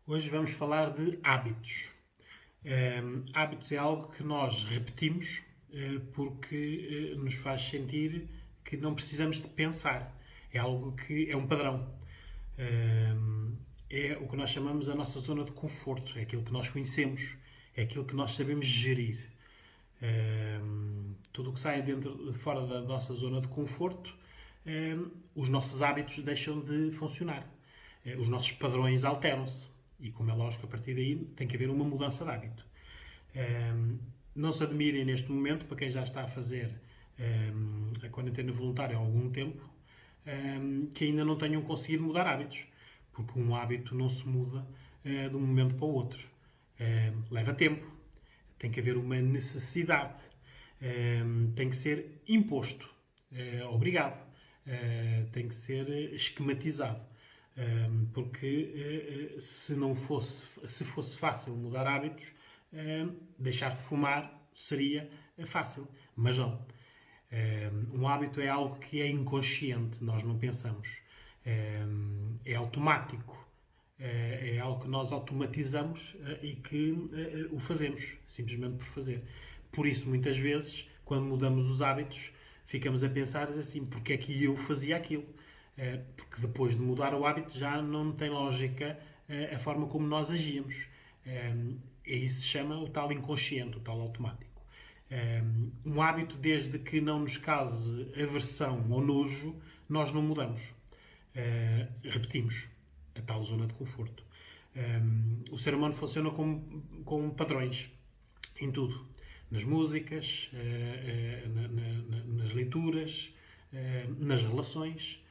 Hoje vamos falar de hábitos. Hábitos é algo que nós repetimos porque nos faz sentir que não precisamos de pensar. É algo que é um padrão. É o que nós chamamos a nossa zona de conforto. É aquilo que nós conhecemos. É aquilo que nós sabemos gerir. Tudo o que sai fora da nossa zona de conforto, os nossos hábitos deixam de funcionar. Os nossos padrões alteram-se. E, como é lógico, a partir daí tem que haver uma mudança de hábito. Não se admirem neste momento, para quem já está a fazer a quarentena voluntária há algum tempo, que ainda não tenham conseguido mudar hábitos. Porque um hábito não se muda de um momento para o outro. Leva tempo. Tem que haver uma necessidade. Tem que ser imposto. Obrigado. Tem que ser esquematizado. Porque se fosse fácil mudar hábitos, deixar de fumar seria fácil, mas não. Um hábito é algo que é inconsciente, nós não pensamos. É automático. É algo que nós automatizamos e que o fazemos, simplesmente por fazer. Por isso, muitas vezes, quando mudamos os hábitos, ficamos a pensar assim, porque é que eu fazia aquilo? Porque depois de mudar o hábito já não tem lógica a forma como nós agíamos. E isso se chama o tal inconsciente, o tal automático. Um hábito, desde que não nos cause aversão ou nojo, nós não mudamos. Repetimos a tal zona de conforto. O ser humano funciona com padrões em tudo. Nas músicas, nas leituras, nas relações.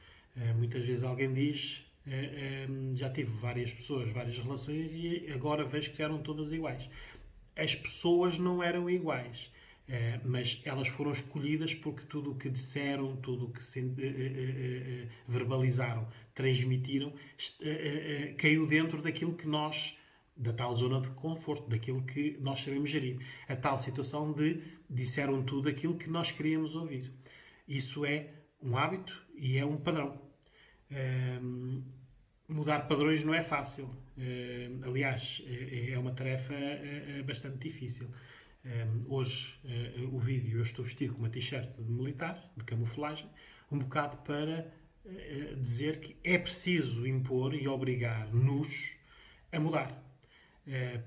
Muitas vezes alguém diz, já tive várias pessoas, várias relações e agora vejo que eram todas iguais. As pessoas não eram iguais, mas elas foram escolhidas porque tudo o que disseram, tudo o que verbalizaram, transmitiram, caiu dentro daquilo que nós, da tal zona de conforto, daquilo que nós sabemos gerir. A tal situação de disseram tudo aquilo que nós queríamos ouvir. Isso é um hábito e é um padrão. Mudar padrões não é fácil. Aliás, é uma tarefa bastante difícil. Hoje, o vídeo, eu estou vestido com uma t-shirt de militar, de camuflagem, um bocado para dizer que é preciso impor e obrigar-nos a mudar.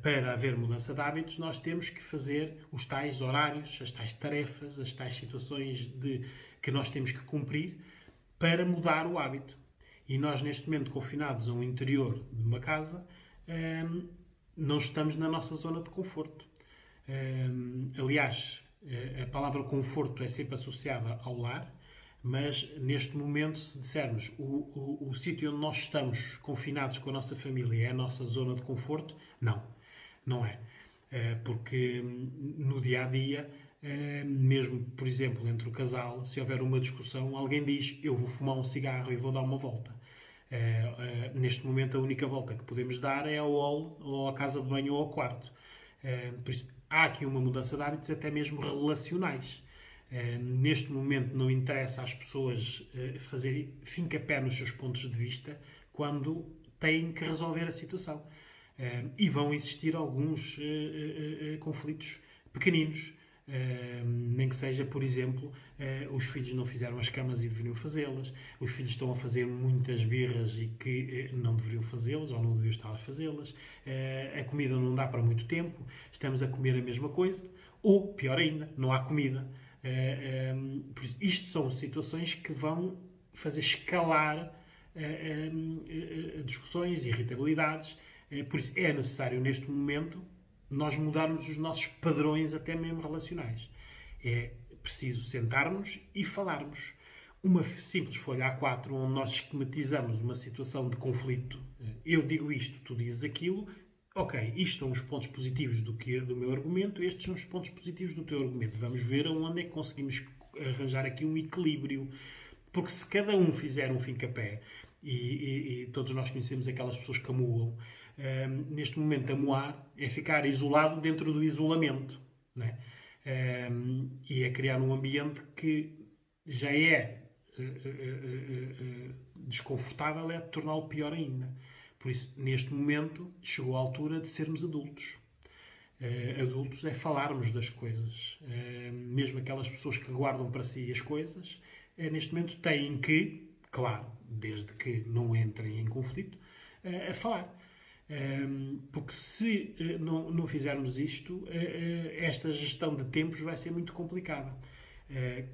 Para haver mudança de hábitos, nós temos que fazer os tais horários, as tais tarefas, as tais situações que nós temos que cumprir para mudar o hábito. E nós, neste momento, confinados a um interior de uma casa, não estamos na nossa zona de conforto. Aliás, a palavra conforto é sempre associada ao lar, mas neste momento, se dissermos o sítio onde nós estamos confinados com a nossa família é a nossa zona de conforto, não é. Porque no dia a dia, mesmo, por exemplo, entre o casal, se houver uma discussão, alguém diz: eu vou fumar um cigarro e vou dar uma volta. Neste momento, a única volta que podemos dar é ao hall, ou à casa de banho, ou ao quarto. Por isso, há aqui uma mudança de hábitos, até mesmo relacionais. Neste momento, não interessa às pessoas fazerem fincapé nos seus pontos de vista quando têm que resolver a situação. E vão existir alguns conflitos pequeninos. Nem que seja, por exemplo, os filhos não fizeram as camas e deveriam fazê-las, os filhos estão a fazer muitas birras e que não deveriam fazê-las ou não deveriam estar a fazê-las, a comida não dá para muito tempo, estamos a comer a mesma coisa, ou, pior ainda, não há comida. Por isso, isto são situações que vão fazer escalar discussões, irritabilidades. Por isso, é necessário, neste momento, nós mudarmos os nossos padrões, até mesmo relacionais. É preciso sentarmos e falarmos. Uma simples folha A4 onde nós esquematizamos uma situação de conflito. Eu digo isto, tu dizes aquilo. Ok, isto são os pontos positivos do meu argumento, estes são os pontos positivos do teu argumento. Vamos ver onde é que conseguimos arranjar aqui um equilíbrio. Porque se cada um fizer um fincapé, e todos nós conhecemos aquelas pessoas que amuam, neste momento amuar é ficar isolado dentro do isolamento, não é? E é criar um ambiente que já é desconfortável, é torná-lo pior ainda. Por isso, neste momento, chegou a altura de sermos adultos. Adultos é falarmos das coisas. Mesmo aquelas pessoas que guardam para si as coisas, neste momento têm que, claro, desde que não entrem em conflito, a falar. Porque se não fizermos isto, esta gestão de tempos vai ser muito complicada.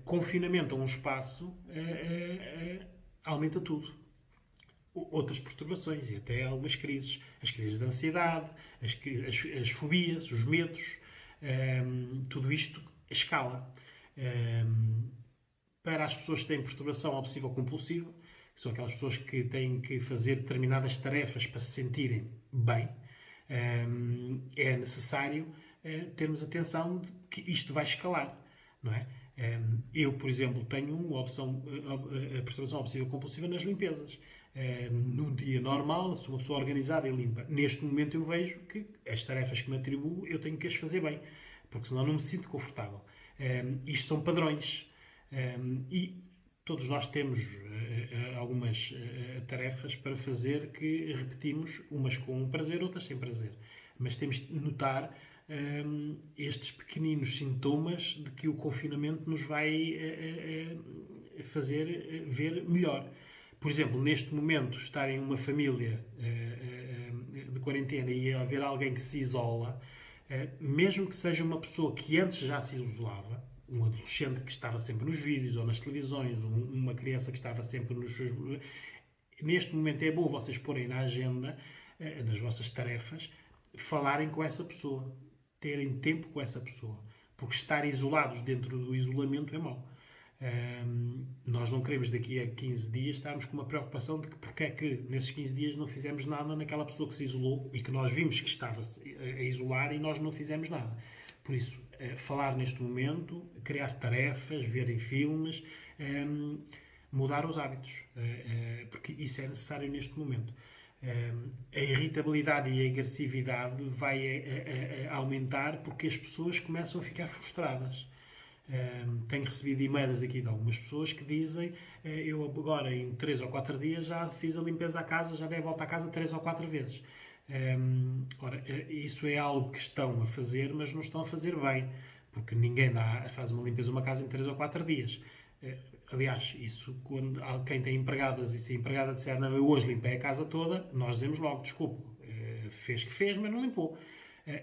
Confinamento a um espaço aumenta tudo. Outras perturbações e até algumas crises. As crises de ansiedade, as fobias, os medos, tudo isto escala. Para as pessoas que têm perturbação obsessiva-compulsiva, que são aquelas pessoas que têm que fazer determinadas tarefas para se sentirem bem, é necessário termos atenção de que isto vai escalar, não é? Eu, por exemplo, tenho a perturbação obsessiva-compulsiva nas limpezas. Num dia normal, sou uma pessoa organizada e limpa. Neste momento eu vejo que as tarefas que me atribuo eu tenho que as fazer bem, porque senão não me sinto confortável. Isto são padrões. E todos nós temos algumas tarefas para fazer que repetimos, umas com prazer, outras sem prazer. Mas temos de notar estes pequeninos sintomas de que o confinamento nos vai fazer ver melhor. Por exemplo, neste momento, estar em uma família de quarentena e haver alguém que se isola, mesmo que seja uma pessoa que antes já se isolava, um adolescente que estava sempre nos vídeos ou nas televisões, uma criança que estava sempre nos seus... Neste momento é bom vocês porem na agenda, nas vossas tarefas, falarem com essa pessoa, terem tempo com essa pessoa, porque estar isolados dentro do isolamento é mau. Nós não queremos daqui a 15 dias estarmos com uma preocupação de que porque é que nesses 15 dias não fizemos nada naquela pessoa que se isolou e que nós vimos que estava a isolar e nós não fizemos nada. Por isso, falar neste momento, criar tarefas, verem filmes, mudar os hábitos, porque isso é necessário neste momento. A irritabilidade e a agressividade vai aumentar porque as pessoas começam a ficar frustradas. Tenho recebido e-mails aqui de algumas pessoas que dizem eu agora em 3 ou 4 dias já fiz a limpeza à casa, já dei a volta à casa 3 ou 4 vezes. Ora, isso é algo que estão a fazer, mas não estão a fazer bem, porque ninguém faz uma limpeza de uma casa em 3 ou 4 dias. Aliás, isso quando quem tem empregadas e se a empregada disser não, eu hoje limpei a casa toda, nós dizemos logo, desculpe, fez que fez, mas não limpou.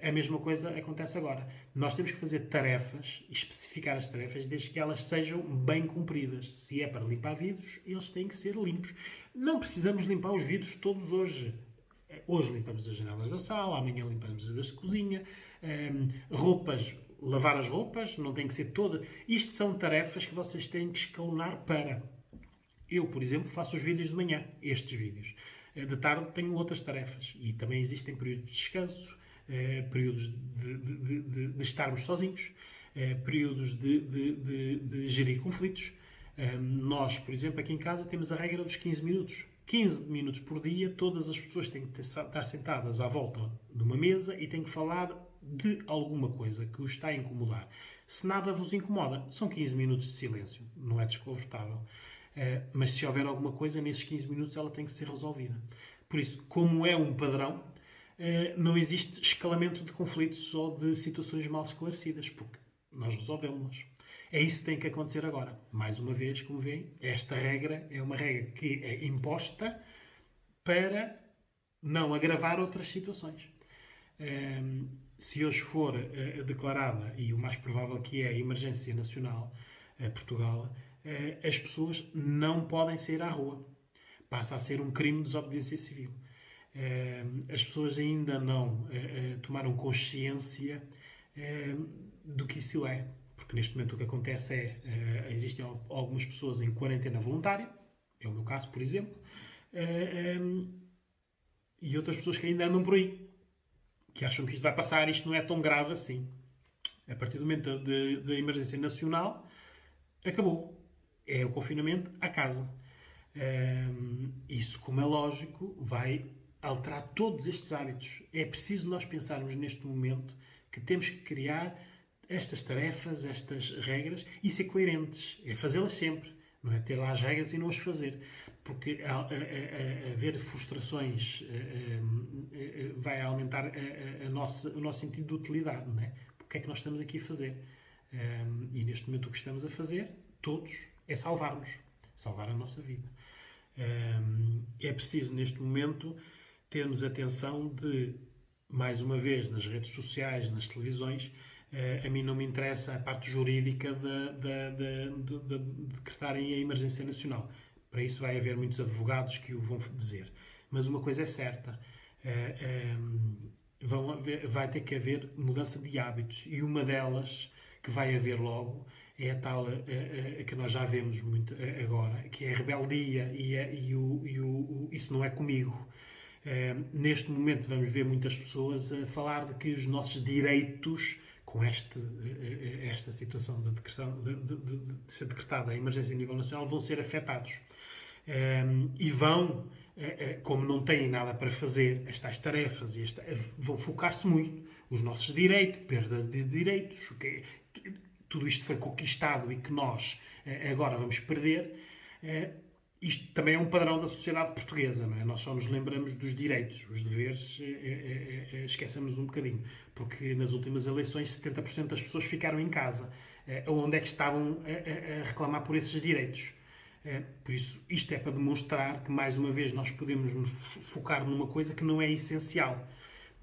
A mesma coisa acontece agora. Nós temos que fazer tarefas, especificar as tarefas, desde que elas sejam bem cumpridas. Se é para limpar vidros, eles têm que ser limpos. Não precisamos limpar os vidros todos hoje. Hoje limpamos as janelas da sala, amanhã limpamos as da cozinha, roupas, lavar as roupas, não tem que ser toda. Isto são tarefas que vocês têm que escalonar para. Eu, por exemplo, faço os vídeos de manhã, estes vídeos. De tarde tenho outras tarefas e também existem períodos de descanso, períodos de estarmos sozinhos, períodos de gerir conflitos. Nós, por exemplo, aqui em casa temos a regra dos 15 minutos. 15 minutos por dia, todas as pessoas têm que estar sentadas à volta de uma mesa e têm que falar de alguma coisa que os está a incomodar. Se nada vos incomoda, são 15 minutos de silêncio. Não é desconfortável. Mas se houver alguma coisa, nesses 15 minutos ela tem que ser resolvida. Por isso, como é um padrão, não existe escalamento de conflitos ou de situações mal esclarecidas, porque nós resolvemos-las. É isso que tem que acontecer agora. Mais uma vez, como veem, esta regra é uma regra que é imposta para não agravar outras situações. Se hoje for declarada, e o mais provável que é a emergência nacional a Portugal, as pessoas não podem sair à rua. Passa a ser um crime de desobediência civil. As pessoas ainda não tomaram consciência do que isso é. Porque neste momento o que acontece existem algumas pessoas em quarentena voluntária, é o meu caso, por exemplo, e outras pessoas que ainda andam por aí, que acham que isto vai passar, isto não é tão grave assim. A partir do momento da emergência nacional, acabou. É o confinamento à casa. Isso, como é lógico, vai alterar todos estes hábitos. É preciso nós pensarmos neste momento que temos que criar estas tarefas, estas regras e ser coerentes. É fazê-las sempre. Não é ter lá as regras e não as fazer. porque haver frustrações vai aumentar o nosso sentido de utilidade, não é? O que é que nós estamos aqui a fazer? E neste momento o que estamos a fazer, todos, é salvar-nos. Salvar a nossa vida. É preciso, neste momento, termos atenção de, mais uma vez, nas redes sociais, nas televisões, a mim não me interessa a parte jurídica de decretarem a emergência nacional. Para isso vai haver muitos advogados que o vão dizer. Mas uma coisa é certa, vai ter que haver mudança de hábitos. E uma delas, que vai haver logo, é a tal que nós já vemos muito agora, que é a rebeldia e isso não é comigo. Neste momento vamos ver muitas pessoas a falar de que os nossos direitos, com esta situação de ser decretada a emergência a nível nacional, vão ser afetados. E vão, como não têm nada para fazer, estas tarefas, vão focar-se muito. Os nossos direitos, perda de direitos, tudo isto foi conquistado e que nós agora vamos perder. Isto também é um padrão da sociedade portuguesa, não é? Nós só nos lembramos dos direitos, os deveres esquecemos um bocadinho, porque nas últimas eleições 70% das pessoas ficaram em casa. Onde é que estavam a reclamar por esses direitos? Por isso, isto é para demonstrar que, mais uma vez, nós podemos nos focar numa coisa que não é essencial.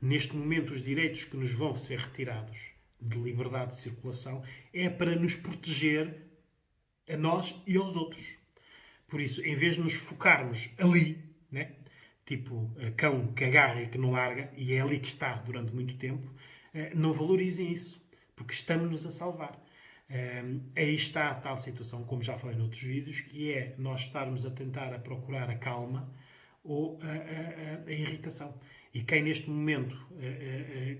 Neste momento, os direitos que nos vão ser retirados de liberdade de circulação é para nos proteger a nós e aos outros. Por isso, em vez de nos focarmos ali, né? Tipo cão que agarra e que não larga, e é ali que está durante muito tempo, não valorizem isso, porque estamos-nos a salvar. Aí está a tal situação, como já falei noutros vídeos, que é nós estarmos a tentar a procurar a calma ou a irritação. E quem neste momento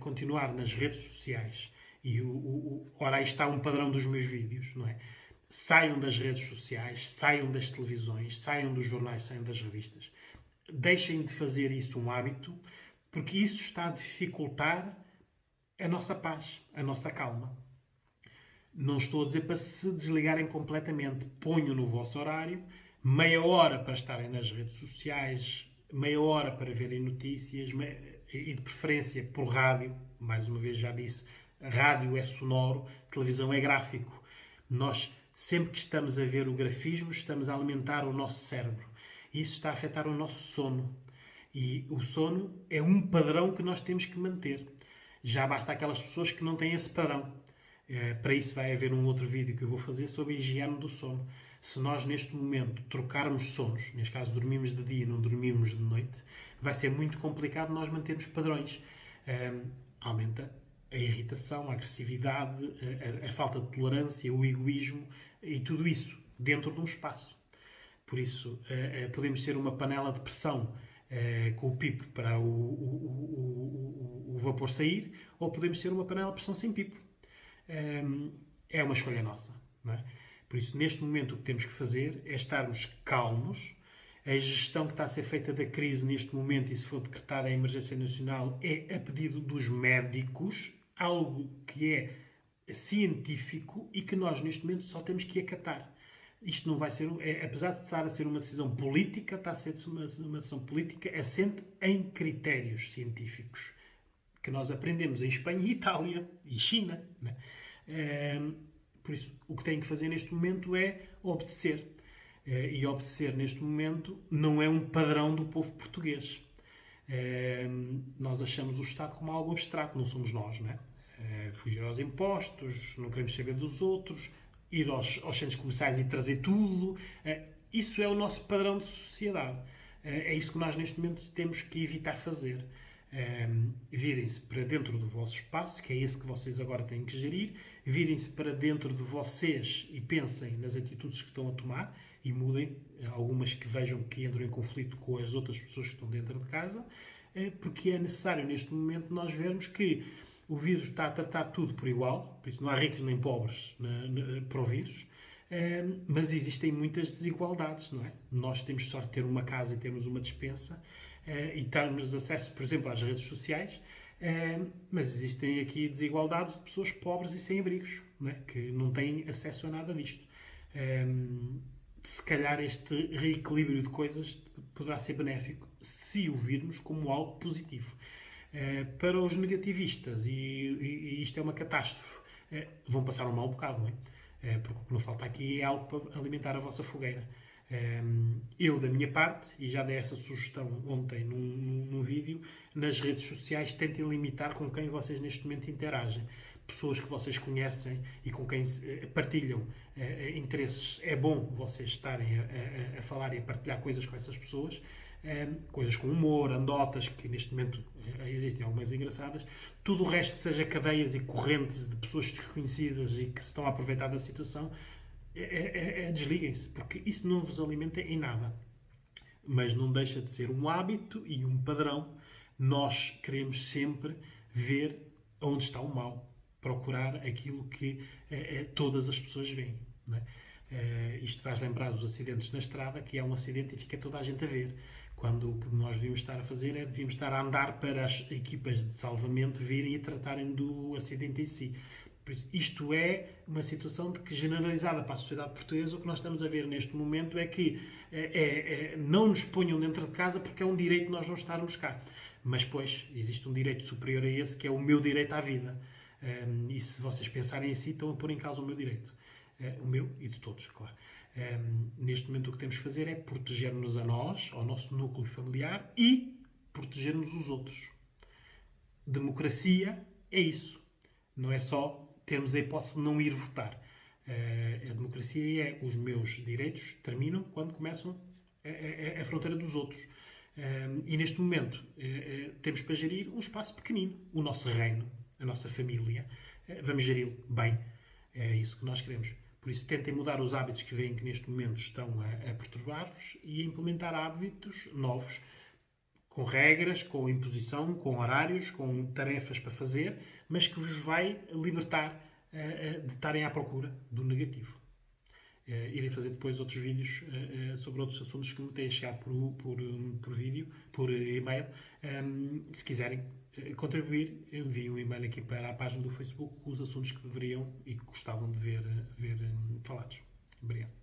continuar nas redes sociais, ora aí está um padrão dos meus vídeos, não é? Saiam das redes sociais, saiam das televisões, saiam dos jornais, saiam das revistas. Deixem de fazer isso um hábito, porque isso está a dificultar a nossa paz, a nossa calma. Não estou a dizer para se desligarem completamente. Ponham no vosso horário, meia hora para estarem nas redes sociais, meia hora para verem notícias, e de preferência por rádio. Mais uma vez já disse, rádio é sonoro, televisão é gráfico. Nós, sempre que estamos a ver o grafismo, estamos a alimentar o nosso cérebro. Isso está a afetar o nosso sono. E o sono é um padrão que nós temos que manter. Já basta aquelas pessoas que não têm esse padrão. Para isso vai haver um outro vídeo que eu vou fazer sobre a higiene do sono. Se nós neste momento trocarmos sonos, neste caso dormimos de dia e não dormimos de noite, vai ser muito complicado nós mantermos padrões. Aumenta a irritação, a agressividade, a falta de tolerância, o egoísmo e tudo isso dentro de um espaço. Por isso, podemos ser uma panela de pressão com o pipo para o vapor sair, ou podemos ser uma panela de pressão sem pipo. É uma escolha nossa, não é? Por isso, neste momento, o que temos que fazer é estarmos calmos. A gestão que está a ser feita da crise neste momento, e se for decretada a emergência nacional, é a pedido dos médicos, algo que é científico e que nós, neste momento, só temos que acatar. Isto não vai ser, apesar de estar a ser uma decisão política, está a ser uma decisão política assente em critérios científicos que nós aprendemos em Espanha e Itália e China, né? Por isso, o que tem que fazer neste momento é obedecer. E obedecer neste momento não é um padrão do povo português. Nós achamos o Estado como algo abstrato, não somos nós, né? Fugir aos impostos, não queremos saber dos outros, ir aos centros comerciais e trazer tudo. Isso é o nosso padrão de sociedade. É isso que nós neste momento temos que evitar fazer. Virem-se para dentro do vosso espaço, que é esse que vocês agora têm que gerir, virem-se para dentro de vocês e pensem nas atitudes que estão a tomar e mudem algumas que vejam que entram em conflito com as outras pessoas que estão dentro de casa, porque é necessário neste momento nós vermos que o vírus está a tratar tudo por igual, por isso não há ricos nem pobres para o vírus, mas existem muitas desigualdades, não é? Nós temos sorte de ter uma casa e termos uma despensa, e termos acesso, por exemplo, às redes sociais, mas existem aqui desigualdades de pessoas pobres e sem abrigos, não é? Que não têm acesso a nada disto. se calhar este reequilíbrio de coisas poderá ser benéfico se o virmos como algo positivo. Para os negativistas, e isto é uma catástrofe, vão passar um mau bocado, não é? Porque o que não falta aqui é algo para alimentar a vossa fogueira. Eu, da minha parte, e já dei essa sugestão ontem num vídeo, nas redes sociais tentem limitar com quem vocês neste momento interagem. Pessoas que vocês conhecem e com quem partilham interesses. É bom vocês estarem a falar e a partilhar coisas com essas pessoas. Coisas com humor, anedotas, que neste momento existem algumas engraçadas. Tudo o resto, seja cadeias e correntes de pessoas desconhecidas e que se estão a aproveitar da situação, desliguem-se, porque isso não vos alimenta em nada. Mas não deixa de ser um hábito e um padrão. Nós queremos sempre ver onde está o mal, procurar aquilo que todas as pessoas veem. Não é? Isto faz lembrar os acidentes na estrada, que é um acidente e fica toda a gente a ver. Quando o que nós devíamos estar a fazer é devíamos estar a andar para as equipas de salvamento virem e tratarem do acidente em si. Isto é uma situação de que, generalizada para a sociedade portuguesa, o que nós estamos a ver neste momento é que não nos ponham dentro de casa porque é um direito nós não estarmos cá. Mas, pois, existe um direito superior a esse, que é o meu direito à vida. E se vocês pensarem assim, estão a pôr em causa o meu direito. O meu e de todos, claro. Neste momento o que temos que fazer é proteger-nos a nós, ao nosso núcleo familiar e proteger-nos os outros. Democracia é isso. Não é só termos a hipótese de não ir votar. A democracia é os meus direitos terminam quando começam a fronteira dos outros. E neste momento temos para gerir um espaço pequenino, o nosso reino, a nossa família. Vamos geri-lo bem. É isso que nós queremos. Por isso, tentem mudar os hábitos que veem que neste momento estão a perturbar-vos e a implementar hábitos novos, com regras, com imposição, com horários, com tarefas para fazer, mas que vos vai libertar de estarem à procura do negativo. Irei fazer depois outros vídeos sobre outros assuntos que me têm chegado por vídeo, por e-mail. Se quiserem contribuir, enviem um e-mail aqui para a página do Facebook com os assuntos que deveriam e que gostavam de ver falados. Obrigado.